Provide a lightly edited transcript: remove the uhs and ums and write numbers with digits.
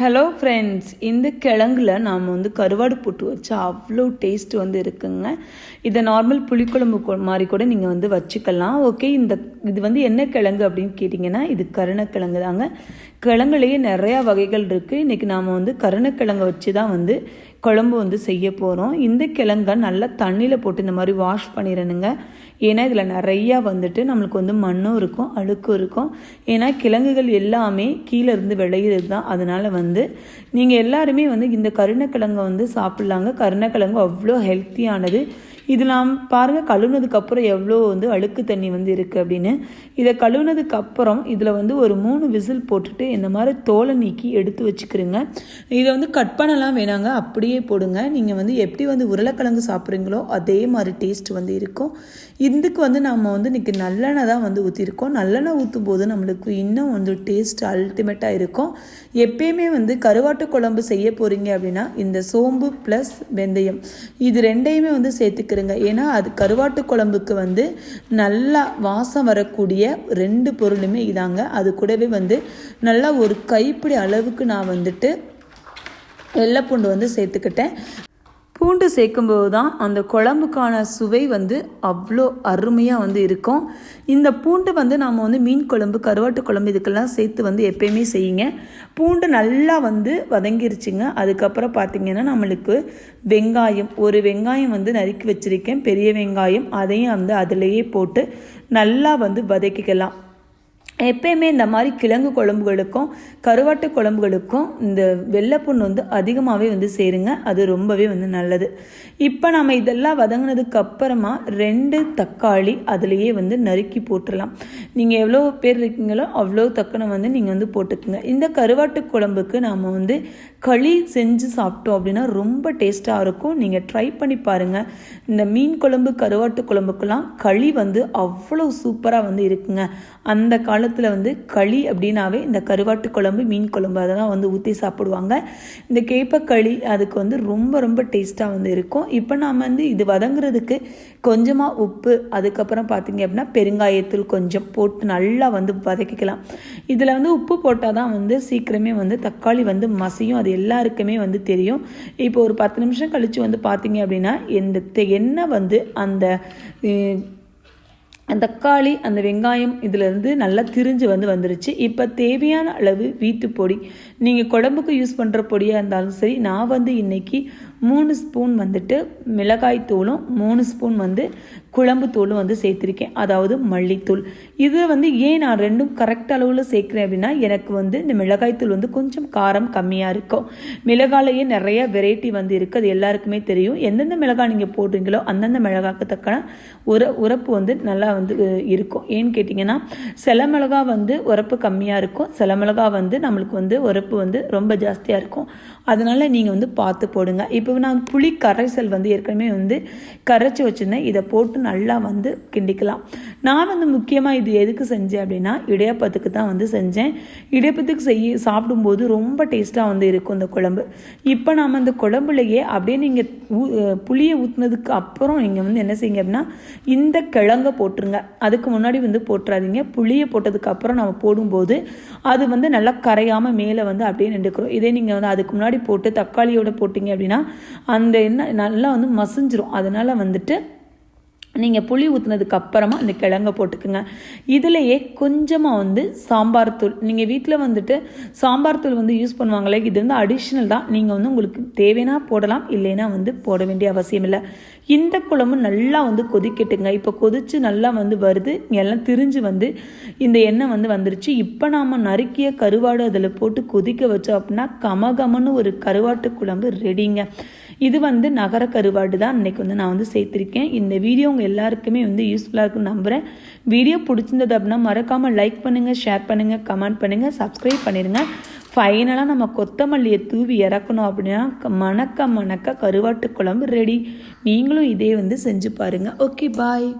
Hello friends, இந்த கிழங்குல நாம் கருவாடு போட்டு வச்சா அவ்வளோ டேஸ்ட் இருக்குங்க. இதை நார்மல் புளிக்குழம்பு மாதிரி கூட நீங்கள் வச்சுக்கலாம். ஓகே, இது என்ன கிழங்கு அப்படின்னு கேட்டிங்கன்னா, இது கருணக்கிழங்கு தாங்க. கிழங்குலேயே நிறையா வகைகள் இருக்குது. இன்றைக்கி நாம் கருணக்கிழங்கை வச்சு தான் குழம்பு செய்ய போகிறோம். இந்த கிழங்கை நல்லா தண்ணியில் போட்டு இந்த மாதிரி வாஷ் பண்ணிடணுங்க. ஏன்னா இதில் நிறையா நம்மளுக்கு மண்ணும் இருக்கும், அழுக்கும் இருக்கும். ஏன்னா கிழங்குகள் எல்லாமே கீழே இருந்து விளையிறது தான். அதனால் நீங்கள் எல்லாருமே இந்த கருணக்கிழங்கை சாப்பிட்லாங்க. கருணக்கிழங்கு அவ்வளோ ஹெல்த்தியானது. இது நாம் பாருங்கள், கழுவுனதுக்கப்புறம் எவ்வளோ அழுக்கு தண்ணி இருக்குது அப்படின்னு. இதை கழுவுனதுக்கப்புறம் இதில் ஒரு 3 விசில் போட்டுட்டு இந்த மாதிரி தோலை நீக்கி எடுத்து வச்சுக்கிறோங்க. இதை கட் பண்ணலாம் வேணாங்க, அப்படியே போடுங்க. நீங்கள் எப்படி உருளைக்கிழங்கு சாப்பிட்றீங்களோ அதே மாதிரி டேஸ்ட் இருக்கும். இதுக்கு நம்ம இன்றைக்கி நல்லெண்ணெய் தான் ஊற்றிருக்கோம். நல்லெண்ணெய் ஊற்றும் போது நம்மளுக்கு இன்னும் டேஸ்ட் அல்டிமேட்டாக இருக்கும். எப்பயுமே கருவாட்டு குழம்பு செய்ய போகிறீங்க அப்படின்னா இந்த சோம்பு ப்ளஸ் வெந்தயம் இது ரெண்டையுமே சேர்த்துக்கிறேங்க. ஏன்னா அது கருவாட்டு குழம்புக்கு நல்லா வாசம் வரக்கூடிய 2 பொருளுமே இதாங்க. அது கூடவே நல்லா ஒரு கைப்பிடி அளவுக்கு நான் வெள்ளை பூண்டு சேர்த்துக்கிட்டேன். பூண்டு சேர்க்கும்போது தான் அந்த குழம்புக்கான சுவை அவ்வளோ அருமையாக இருக்கும். இந்த பூண்டு நாம் மீன் குழம்பு, கருவாட்டு குழம்பு இதுக்கெல்லாம் சேர்த்து எப்பயுமே செய்யுங்க. பூண்டு நல்லா வதங்கிருச்சுங்க. அதுக்கப்புறம் பார்த்திங்கன்னா நம்மளுக்கு வெங்காயம், ஒரு வெங்காயம் நறுக்கி வச்சுருக்கேன், பெரிய வெங்காயம். அதையும் அதிலேயே போட்டு நல்லா வதக்கிக்கலாம். எப்பயுமே இந்த மாதிரி கிழங்கு குழம்புகளுக்கும் கருவாட்டு குழம்புகளுக்கும் இந்த வெள்ளைப்பூண்டு அதிகமாகவே சேருங்க. அது ரொம்பவே நல்லது. இப்போ நம்ம இதெல்லாம் வதங்கினதுக்கு அப்புறமா 2 தக்காளி அதுலேயே நறுக்கி போட்டுடலாம். நீங்கள் எவ்வளோ பேர் இருக்கீங்களோ அவ்வளோ தக்கனை நீங்கள் போட்டுக்குங்க. இந்த கருவாட்டு குழம்புக்கு நாம் களி செஞ்சு சாப்பிட்டோம் அப்படின்னா ரொம்ப டேஸ்ட்டாக இருக்கும். நீங்கள் ட்ரை பண்ணி பாருங்கள். இந்த மீன் குழம்பு, கருவாட்டு குழம்புக்கெல்லாம் களி அவ்வளோ சூப்பராக இருக்குங்க. அந்த காலத்தில் களி அப்படின்னாவே இந்த கருவாட்டு குழம்பு, மீன் குழம்பு அதை தான் ஊற்றி சாப்பிடுவாங்க. இந்த கேப்பக்களி அதுக்கு ரொம்ப ரொம்ப டேஸ்ட்டாக இருக்கும். இப்போ நாம் இது வதங்குறதுக்கு கொஞ்சமாக உப்பு, அதுக்கப்புறம் பார்த்திங்க அப்படின்னா பெருங்காயத்தூள் கொஞ்சம் போட்டு நல்லா வதக்கிக்கலாம். இதில் உப்பு போட்டால் தான் சீக்கிரமே தக்காளி மசியும். அது எல்லாருக்குமே தெரியும். இப்போ ஒரு 10 நிமிஷம் கழித்து பார்த்திங்க அப்படின்னா இந்த எண்ணெய் அந்த தக்காளி, அந்த வெங்காயம் இதிலேருந்து நல்லா திரிஞ்சு வந்துருச்சு. இப்போ தேவையான அளவு வீட்டு பொடி, நீங்கள் குழம்புக்கு யூஸ் பண்ணுற பொடியாக இருந்தாலும் சரி. நான் இன்றைக்கி 3 ஸ்பூன் மிளகாய் தூளும் 3 ஸ்பூன் குழம்பு தூளும் சேர்த்துருக்கேன், அதாவது மல்லித்தூள். இது ஏன் நான் 2ம் கரெக்ட் அளவில் சேர்க்குறேன் அப்படின்னா, எனக்கு இந்த மிளகாய் தூள் கொஞ்சம் காரம் கம்மியாக இருக்கும். மிளகாயிலேயே நிறைய வெரைட்டி இருக்குது. அது எல்லாருக்குமே தெரியும். எந்தெந்த மிளகாய் நீங்கள் போடுறீங்களோ அந்தந்த மிளகாய்க்கு தக்கன உரப்பு நல்லா இருக்கும். ஏன்னு கேட்டிங்கன்னா, சில மிளகா உரப்பு கம்மியாக இருக்கும், சில மிளகா நம்மளுக்கு உரப்பு ரொம்ப ஜாஸ்தியாக இருக்கும். அதனால் நீங்கள் பார்த்து போடுங்க. இப்போ நான் புளி கரைசல் ஏற்கனவே கரைச்சி வச்சுருந்தேன். இதை போட்டு நல்லா கிண்டிக்கலாம். நான் முக்கியமாக இது எதுக்கு செஞ்சேன் அப்படின்னா, இடியாப்பத்துக்கு தான் செஞ்சேன். இடியாப்பத்துக்கு சாப்பிடும்போது ரொம்ப டேஸ்ட்டாக இருக்கும் இந்த குழம்பு. இப்போ நாம் இந்த குழம்புலையே அப்படியே நீங்கள் புளியை ஊற்றுனதுக்கு அப்புறம் நீங்கள் என்ன செய்யுங்க அப்படின்னா, இந்த கிழங்கை போட்டுருங்க. அதுக்கு முன்னாடி போட்டுறாதீங்க. புளியை போட்டதுக்கு அப்புறம் நம்ம போடும்போது அது நல்லா கரையாமல் மேலே அப்படியே நின்றுக்கிறோம். இதே நீங்கள் அதுக்கு முன்னாடி போட்டு தக்காளியோட போட்டிங்க அப்படின்னா அந்த எண்ணெய் நல்லா மசிஞ்சிரும். அதனால் நீங்கள் புளி ஊற்றுனதுக்கு அப்புறமா இந்த கிழங்கை போட்டுக்குங்க. இதிலையே கொஞ்சமாக சாம்பார் தூள், நீங்கள் வீட்டில் சாம்பார் தூள் யூஸ் பண்ணுவாங்களே, இது அடிஷ்னல் தான். நீங்கள் உங்களுக்கு தேவைன்னா போடலாம், இல்லைன்னா போட வேண்டிய அவசியம் இல்லை. இந்த குழம்பு நல்லா கொதிக்கட்டுங்க. இப்போ கொதித்து நல்லா வருது, எல்லாம் திரிஞ்சு இந்த எண்ணெய் வந்துருச்சு. இப்போ நாம் நறுக்கிய கருவாடு அதில் போட்டு கொதிக்க வச்சோம் அப்படின்னா கமகமன்னு ஒரு கருவாட்டு குழம்பு ரெடிங்க. இது நகர கருவாடு தான் இன்றைக்கி நான் சேர்த்துருக்கேன். இந்த வீடியோ உங்கள் எல்லாருக்குமே யூஸ்ஃபுல்லாக இருக்குன்னு நம்புகிறேன். வீடியோ பிடிச்சிருந்தது அப்படின்னா மறக்காமல் லைக் பண்ணுங்கள், ஷேர் பண்ணுங்கள், கமெண்ட் பண்ணுங்கள், சப்ஸ்கிரைப் பண்ணிடுங்க. ஃபைனலாக நம்ம கொத்தமல்லியை தூவி இறக்கணும் அப்படின்னா மணக்க கருவாட்டு குழம்பு ரெடி. நீங்களும் இதே செஞ்சு பாருங்கள். ஓகே, பாய்.